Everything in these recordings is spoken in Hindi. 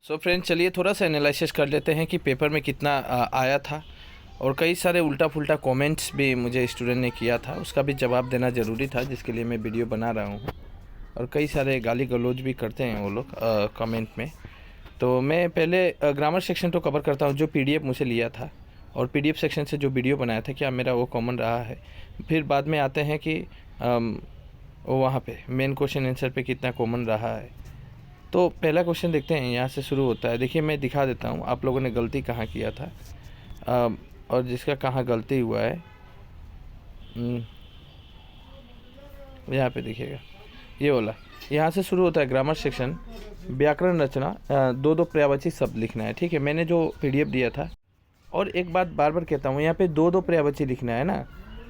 सो फ्रेंड, चलिए थोड़ा सा एनालिसिस कर लेते हैं कि पेपर में कितना आया था। और कई सारे उल्टा फुल्टा कमेंट्स भी मुझे स्टूडेंट ने किया था, उसका भी जवाब देना ज़रूरी था, जिसके लिए मैं वीडियो बना रहा हूँ। और कई सारे गाली गलौज भी करते हैं वो लोग कमेंट में। तो मैं पहले ग्रामर सेक्शन तो कवर करता हूँ, जो पीडीएफ मुझे लिया था, और पीडीएफ सेक्शन से जो वीडियो बनाया था क्या मेरा वो कॉमन रहा है। फिर बाद में आते हैं कि वो वहाँ पे मेन क्वेश्चन आंसर पे कितना कॉमन रहा है। तो पहला क्वेश्चन देखते हैं, यहाँ से शुरू होता है। देखिए मैं दिखा देता हूँ आप लोगों ने गलती कहाँ किया था और जिसका कहाँ गलती हुआ है। यहाँ पे देखिएगा, ये वाला यहाँ से शुरू होता है ग्रामर सेक्शन। व्याकरण रचना, दो पर्यायवाची शब्द लिखना है, ठीक है। मैंने जो पीडीएफ दिया था, और एक बात बार बार कहता हूँ, यहाँ पे दो पर्यायवाची लिखना है ना,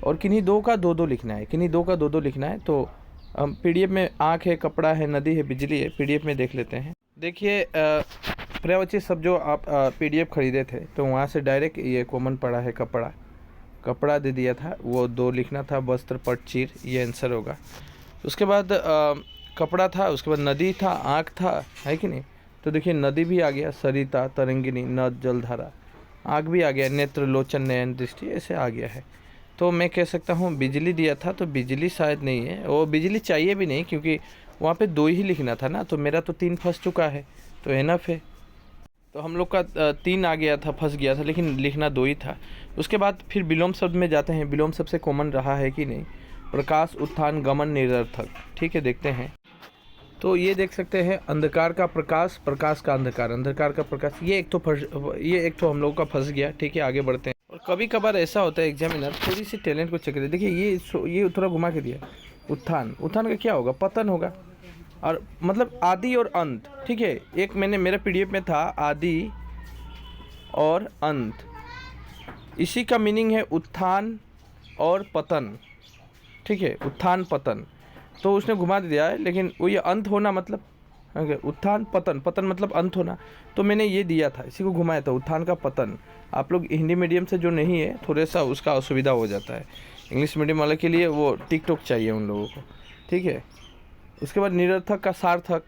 और किन्हीं दो का दो लिखना है, किन्हीं दो का दो लिखना है। तो पीडीएफ में आँख है, कपड़ा है, नदी है, बिजली है, पीडीएफ में देख लेते हैं। देखिए पर्यायवाची शब्द जो आप पीडीएफ खरीदे थे, तो वहाँ से डायरेक्ट ये कॉमन पड़ा है, कपड़ा दे दिया था, वो दो लिखना था। वस्त्र, पट, चीर, ये आंसर होगा। उसके बाद कपड़ा था, उसके बाद नदी था, आँख था, है कि नहीं। तो देखिए नदी भी आ गया, सरिता, तरंगिनी, नद, जलधारा। आँख भी आ गया, नेत्र, लोचन, नयन, दृष्टि, ऐसे आ गया है। तो मैं कह सकता हूँ बिजली दिया था, तो बिजली शायद नहीं है, वो बिजली चाहिए भी नहीं, क्योंकि वहाँ पे दो ही लिखना था ना। तो मेरा तो 3 फंस चुका है, तो एनफ है। तो हम लोग का 3 आ गया था, फंस गया था, लेकिन लिखना 2 ही था। उसके बाद फिर विलोम शब्द में जाते हैं। विलोम सबसे कॉमन रहा है कि नहीं। प्रकाश, उत्थान, गमन, निरर्थक, ठीक है, देखते हैं। तो ये देख सकते हैं, अंधकार का प्रकाश, प्रकाश का अंधकार, अंधकार का प्रकाश। ये एक तो हम लोग का फंस गया, ठीक है। आगे बढ़ते हैं। और कभी कभार ऐसा होता है एग्जामिनर थोड़ी सी टैलेंट को चेक करते। देखिए ये थोड़ा घुमा के दिया। उत्थान, उत्थान का क्या होगा, पतन होगा। और मतलब आदि और अंत, ठीक है। एक मैंने मेरा पीडीएफ में था आदि और अंत, इसी का मीनिंग है उत्थान और पतन, ठीक है, उत्थान पतन। तो उसने घुमा दिया है, लेकिन वो ये अंत होना मतलब उत्थान पतन, पतन मतलब अंत होना। तो मैंने ये दिया था, इसी को घुमाया था, उत्थान का पतन। आप लोग हिंदी मीडियम से जो नहीं है, थोड़ा सा उसका असुविधा हो जाता है। इंग्लिश मीडियम वाले के लिए वो टिकटॉक चाहिए उन लोगों को, ठीक है। उसके बाद निरर्थक का सार्थक,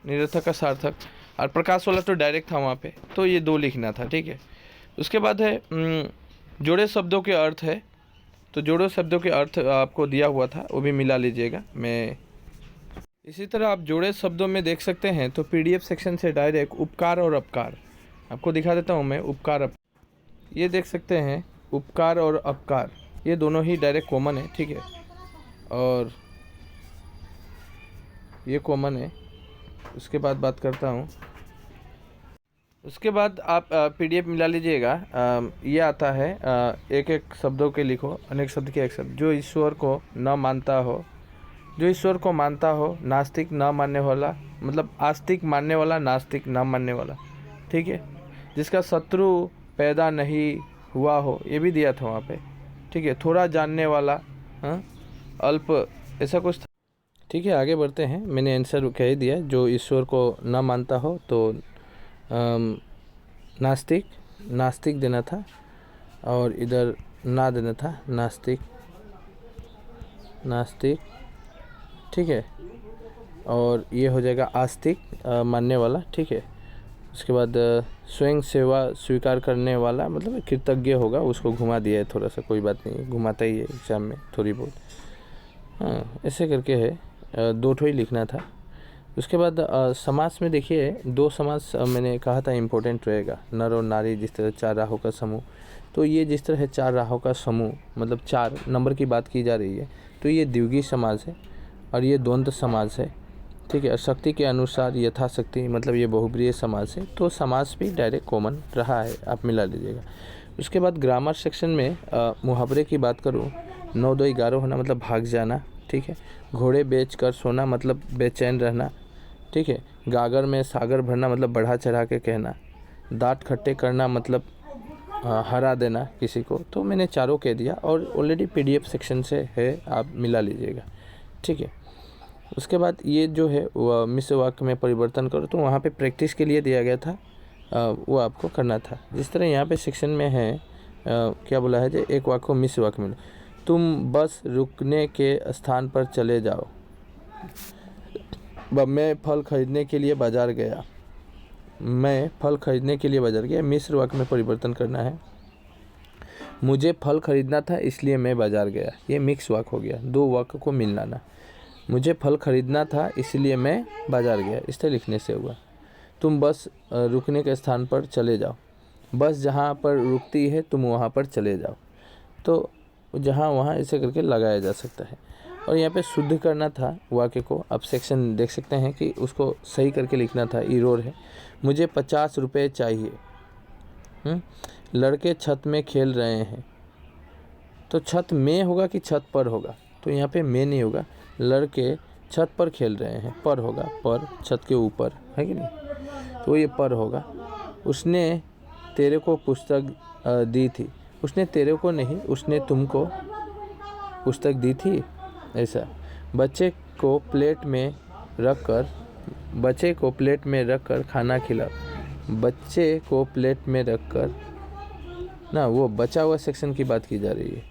निरर्थक का सार्थक। और प्रकाश वाला तो डायरेक्ट था वहाँ पे, तो ये 2 लिखना था, ठीक है। उसके बाद है जोड़े शब्दों के अर्थ है। तो जोड़े शब्दों के अर्थ आपको दिया हुआ था, वो भी मिला लीजिएगा। मैं इसी तरह आप जोड़े शब्दों में देख सकते हैं, तो पीडीएफ सेक्शन से डायरेक्ट उपकार और अपकार आपको दिखा देता हूँ मैं। उपकार ये देख सकते हैं, उपकार और अपकार, ये दोनों ही डायरेक्ट कॉमन है, ठीक है। और ये कॉमन है। उसके बाद बात करता हूँ, उसके बाद आप पीडीएफ मिला लीजिएगा। ये आता है एक एक शब्दों के लिखो, अनेक शब्द के एक शब्द। जो ईश्वर को न मानता हो, जो ईश्वर को मानता हो, नास्तिक न मानने वाला, मतलब आस्तिक मानने वाला, नास्तिक न मानने वाला, ठीक है। जिसका शत्रु पैदा नहीं हुआ हो, ये भी दिया था वहाँ पे, ठीक है। थोड़ा जानने वाला, हाँ, अल्प, ऐसा कुछ था, ठीक है। आगे बढ़ते हैं। मैंने आंसर कह ही दिया, जो ईश्वर को न मानता हो तो नास्तिक, नास्तिक देना था, और इधर ना देना था, नास्तिक, नास्तिक, ठीक है। और ये हो जाएगा आस्तिक, मानने वाला, ठीक है। उसके बाद स्वयं सेवा स्वीकार करने वाला, मतलब कृतज्ञ होगा, उसको घुमा दिया है थोड़ा सा, कोई बात नहीं, घुमाता ही है एग्जाम में थोड़ी बहुत, हाँ, ऐसे करके है। 2 ही लिखना था। उसके बाद समास में देखिए, 2 समास मैंने कहा था इम्पोर्टेंट रहेगा। नर और नारी, जिस तरह 4 राहों का समूह, तो ये जिस तरह है 4 राहों का समूह, मतलब 4 नंबर की बात की जा रही है, तो ये द्विगुणी समास है, और ये द्वंद्व समास है, ठीक है। और शक्ति के अनुसार यथाशक्ति, मतलब ये बहुब्रीहि समास है। तो समास भी डायरेक्ट कॉमन रहा है, आप मिला लीजिएगा। उसके बाद ग्रामर सेक्शन में मुहावरे की बात करूँ, 9 2 11 होना मतलब भाग जाना, ठीक है। घोड़े बेच कर सोना मतलब बेचैन रहना, ठीक है। गागर में सागर भरना मतलब बढ़ा चढ़ा के कहना। दांत खट्टे करना मतलब हरा देना किसी को। तो मैंने चारों कह दिया, और ऑलरेडी पीडीएफ सेक्शन से है, आप मिला लीजिएगा, ठीक है। उसके बाद ये जो है वह मिश्र वाक्य में परिवर्तन करो, तो वहाँ पे प्रैक्टिस के लिए दिया गया था, वो आपको करना था। जिस तरह यहाँ पे सेक्शन में है, क्या बोला है, जो एक वाक्य को मिश्र वाक्य में, तुम बस रुकने के स्थान पर चले जाओ। मैं फल खरीदने के लिए बाज़ार गया। मैं फल खरीदने के लिए बाजार गया। मिश्र वाक्य में परिवर्तन करना है। मुझे फल खरीदना था इसलिए मैं बाजार गया, ये मिक्स वाक्य हो गया, दो वाक्य को मिलाना। मुझे फल खरीदना था इसलिए मैं बाजार गया, इस तरह लिखने से हुआ। तुम बस रुकने के स्थान पर चले जाओ, बस जहाँ पर रुकती है तुम वहाँ पर चले जाओ। तो जहाँ वहाँ ऐसे करके लगाया जा सकता है। और यहाँ पे शुद्ध करना था वाक्य को। आप सेक्शन देख सकते हैं कि उसको सही करके लिखना था, इरोर है। मुझे 50 रुपये चाहिए। लड़के छत में खेल रहे हैं, तो छत में होगा कि छत पर होगा? तो यहाँ पे में नहीं होगा, लड़के छत पर खेल रहे हैं, पर होगा, पर छत के ऊपर है कि नहीं, तो ये पर होगा। उसने तेरे को पुस्तक दी थी, उसने तेरे को नहीं, उसने तुमको पुस्तक दी थी, ऐसा। बच्चे को प्लेट में रख कर खाना खिलाओ। बच्चे को प्लेट में रख कर ना, वो बचा हुआ सेक्शन की बात की जा रही है।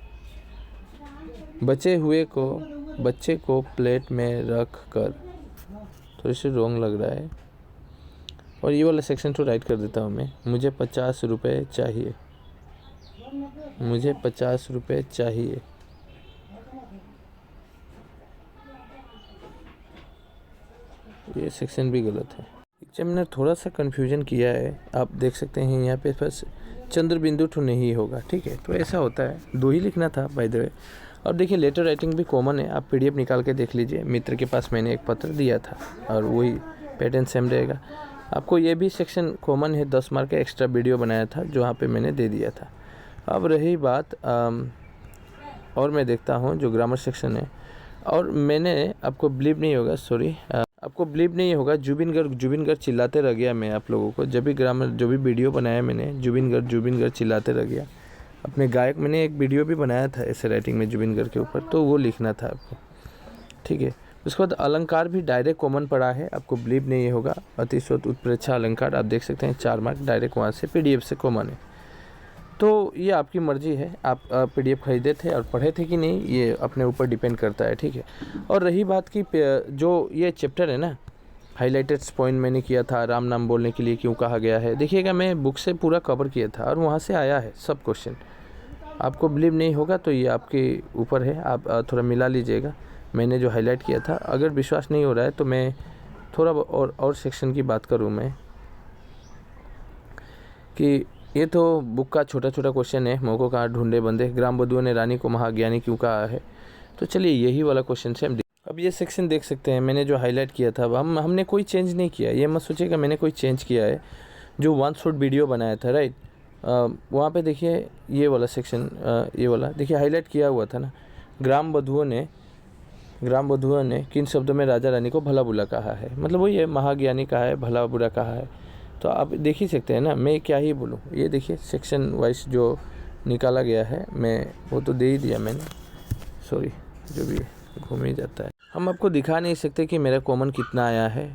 बच्चे को प्लेट में रख कर, थोड़ी सी रॉन्ग लग रहा है। और ये वाला सेक्शन तो राइट कर देता हूँ मैं। मुझे 50 रुपये चाहिए, मुझे 50 रुपये चाहिए। ये सेक्शन भी गलत है। एग्जामिनर थोड़ा सा कन्फ्यूजन किया है, आप देख सकते हैं यहाँ पे बस चंद्र बिंदु तो नहीं होगा, ठीक है। तो ऐसा होता है, दो ही लिखना था बाय द वे। और देखिए लेटर राइटिंग भी कॉमन है, आप पीडीएफ निकाल के देख लीजिए। मित्र के पास मैंने एक पत्र दिया था और वही पैटर्न सेम रहेगा। आपको ये भी सेक्शन कॉमन है, 10 मार्क का एक्स्ट्रा वीडियो बनाया था जो वहाँ पे मैंने दे दिया था। अब रही बात और मैं देखता हूँ जो ग्रामर सेक्शन है, और मैंने आपको बिलीव नहीं होगा, आपको बिलीव नहीं होगा, जुबिन गर्ग चिल्लाते रह गया मैं आप लोगों को। जब भी ग्रामर जो भी वीडियो बनाया मैंने, जुबिन गर्ग चिल्लाते रह गया। अपने गायक मैंने एक वीडियो भी बनाया था ऐसे राइटिंग में जुबिन गर्ग के ऊपर, तो वो लिखना था आपको, ठीक है। उसके बाद अलंकार भी डायरेक्ट कॉमन पड़ा है, आपको बिलीव नहीं होगा। अतिशयोक्ति उत्प्रेक्षा अलंकार आप देख सकते हैं 4 मार्क डायरेक्ट वहाँ से पीडीएफ से कॉमन है। तो ये आपकी मर्जी है, आप पीडीएफ खरीदे थे और पढ़े थे कि नहीं, ये अपने ऊपर डिपेंड करता है, ठीक है। और रही बात की जो ये चैप्टर है ना, हाईलाइटेड पॉइंट मैंने किया था, राम नाम बोलने के लिए क्यों कहा गया है, देखिएगा मैं बुक से पूरा कवर किया था और वहाँ से आया है सब क्वेश्चन। आपको बिलीव नहीं होगा तो ये आपके ऊपर है, आप थोड़ा मिला लीजिएगा मैंने जो हाईलाइट किया था। अगर विश्वास नहीं हो रहा है तो मैं थोड़ा और सेक्शन की बात करूँ मैं, कि ये तो बुक का छोटा क्वेश्चन है। मोह को कहाँ ढूंढे बंदे, ग्राम बधुओं ने रानी को महाज्ञानी क्यों कहा है। तो चलिए यही वाला क्वेश्चन से हम अब ये सेक्शन देख सकते हैं, मैंने जो हाईलाइट किया था हमने कोई चेंज नहीं किया, ये मत सोचिएगा मैंने कोई चेंज किया है। जो 1 शॉट वीडियो बनाया था राइट, वहाँ पे देखिए ये वाला सेक्शन, ये वाला देखिए हाईलाइट किया हुआ था ना, ग्राम बधुओं ने किन शब्दों में राजा रानी को भला बुरा कहा है, मतलब वही है, महाज्ञानी कहा है, भला बुरा कहा है। तो आप देख ही सकते हैं ना, मैं क्या ही बोलूँ। ये देखिए सेक्शन वाइज जो निकाला गया है, मैं वो तो दे ही दिया मैंने, सॉरी, जो भी घूम ही जाता है। हम आपको दिखा नहीं सकते कि मेरा कॉमन कितना आया है,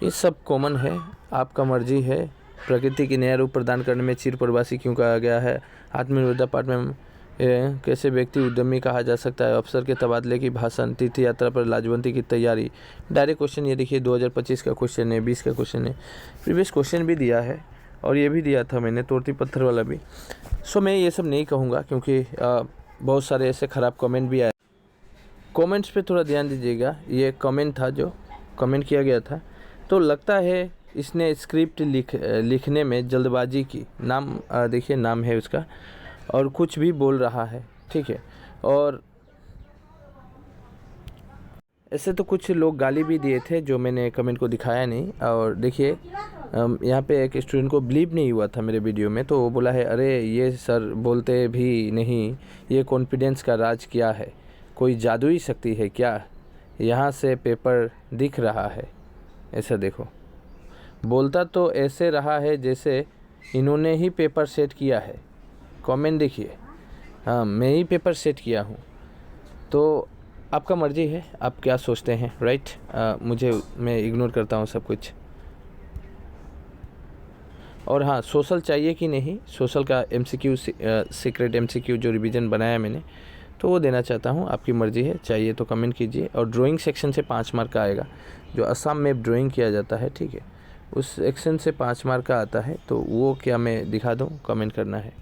ये सब कॉमन है, आपका मर्जी है। प्रकृति की नया रूप प्रदान करने में चिर प्रवासी क्यों कहा गया है, आत्मनिर्भरता पाठ में कैसे व्यक्ति उद्यमी कहा जा सकता है, अफसर के तबादले की भाषण, तीर्थ यात्रा पर लाजवंती की तैयारी। डायरेक्ट क्वेश्चन ये देखिए 2025 का क्वेश्चन है, 20 का क्वेश्चन है, प्रीवियस क्वेश्चन भी दिया है और ये भी दिया था मैंने तोड़ती पत्थर वाला भी। सो मैं ये सब नहीं कहूँगा क्योंकि बहुत सारे ऐसे ख़राब कमेंट भी आए। कमेंट्स पे थोड़ा ध्यान दीजिएगा, ये कमेंट था जो कमेंट किया गया था, तो लगता है इसने स्क्रिप्ट लिखने में जल्दबाजी की। नाम देखिए, नाम है उसका, और कुछ भी बोल रहा है, ठीक है। और ऐसे तो कुछ लोग गाली भी दिए थे जो मैंने कमेंट को दिखाया नहीं। और देखिए यहाँ पे एक स्टूडेंट को बिलीव नहीं हुआ था मेरे वीडियो में, तो वो बोला है अरे ये सर बोलते भी नहीं, ये कॉन्फिडेंस का राज क्या है, कोई जादुई शक्ति है क्या, यहाँ से पेपर दिख रहा है। ऐसा देखो, बोलता तो ऐसे रहा है जैसे इन्होंने ही पेपर सेट किया है। कमेंट देखिए, हाँ मैं ही पेपर सेट किया हूँ। तो आपका मर्जी है, आप क्या सोचते हैं, राइट। मैं इग्नोर करता हूँ सब कुछ। और हाँ, सोशल चाहिए कि नहीं, सोशल का MCQ सीक्रेट MCQ जो रिवीजन बनाया मैंने, तो वो देना चाहता हूँ, आपकी मर्जी है, चाहिए तो कमेंट कीजिए। और ड्राइंग सेक्शन से 5 मार्क का आएगा, जो असम में ड्राइंग किया जाता है, ठीक है, उस सेक्शन से 5 मार्क का आता है, तो वो क्या मैं दिखा दूँ? कमेंट करना है।